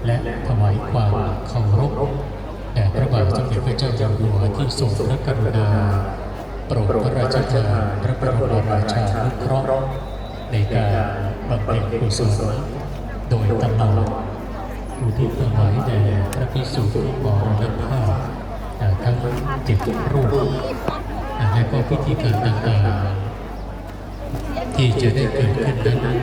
และถวายความเคารพแด่พระบาทสมเด็จพระเจ้าอยู่หัวที่ทรงพระกรุณาโปรดพระราชทานพระบรมราชานุเคราะห์ในการบำเพ็ญกุศลโดยตลอดอุทิศถวายแด่พระภิกษุที่มรณภาพทั้ง7 รูปและก็พิธีการต่างๆที่จะได้เกิดขึ้นนั้น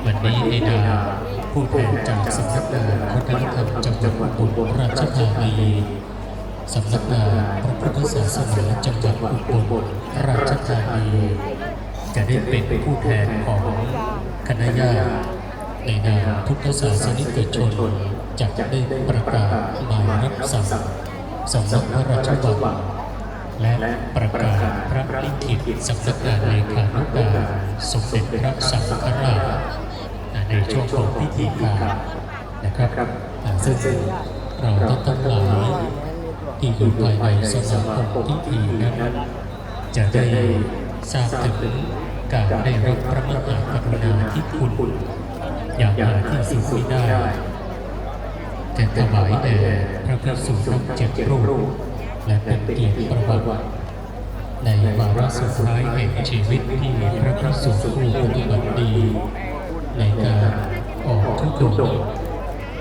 วันนี้ในนามผู้แทนจากสำนักงานวัฒนธรรมจังหวัดอุบลราชธานีสำนักงานพระพุทธศาสนาจังหวัดอุบลราชธานีจะได้เป็นผู้แทนของคณะญาติในนามพุทธศาสนิกชนจะได้ประกาศหมายรับสั่งสำนักพระราชวังและประกาศพระลิขิตสำนักงานเลขานุการสมเด็จพระสังฆราชในช่วงของพิธีการนะครับซึ่งเราทั้งหลายที่อยู่ภายในสนามของพิธีนั้นจะได้ทราบถึงการได้รับพระมหากรุณาธิคุณอย่างหาที่สุดไม่ได้จะถวายแด่พระภิกษุทั้ง7 รูปและเป็นเกียรติประวัติในวาระสุดท้ายแห่งชีวิตที่พระภิกษุผู้ปฏิบัติดีในการออกทุดงค์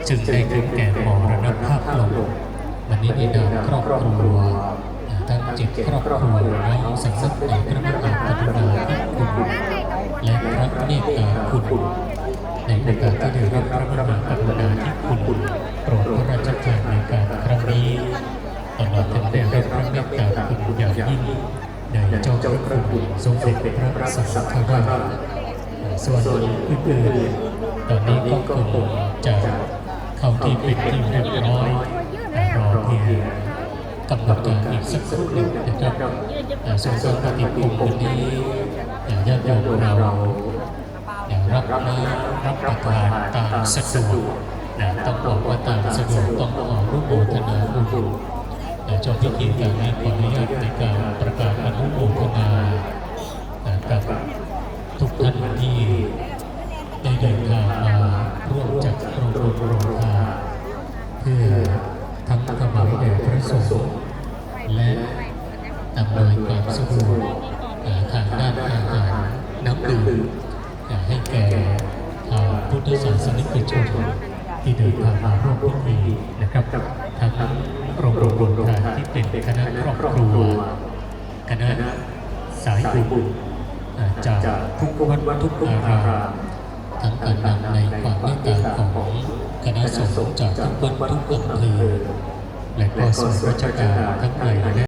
จึงได้ถึงแก่มรณภาพลงวันนี้ในนามครอบครัวทั้ง7 ครอบครัวน้อมสำนึกในพระมหากรุณาธิคุณและพระเมตตาคุณในโอกาสที่ได้รับพระมหากรุณาธิคุณโปรดพระราชทานในการครั้งนี้ตลอดถึงได้รับพระเมตตาคุณอย่างยิ่งในเจ้าพระคุณทรงเป็นพระสังฆราชส่วนอื่นๆตอนนี้ก็คงจะเข้าที่เป็นที่เรียบร้อยรอเพียงกำหนดการอีกสักครู่หนึ่งนะครับส่วนการปฏิบัติวันนี้ญาติโยมเรารับประทานตามสะดวกต้องบอกว่าตามสะดวกต้องขอร่วมโมทนาบุญจบพิธีการนี้ขออนุญาตในการประกาศอนุโมทนากับทุกท่านที่ได้เดินทางมาร่วมจัดโปรทานเพื่อทั้งถวายแด่พระสงฆ์และอำนวยความสะดวกทางด้านอาหารน้ำดื่มให้แก่พุทธศาสนิกชนที่เดินทางมาร่วมพิธีนะครับทั้งโรงทานที่เป็นคณะครอบครัวคณะสายบุญจากทุกวัดทุกอารามทั้งการนำในความเมตตาของคณะสงฆ์จากทุกวัดทุกอำเภอและก็ส่วนราชการทั้งในและ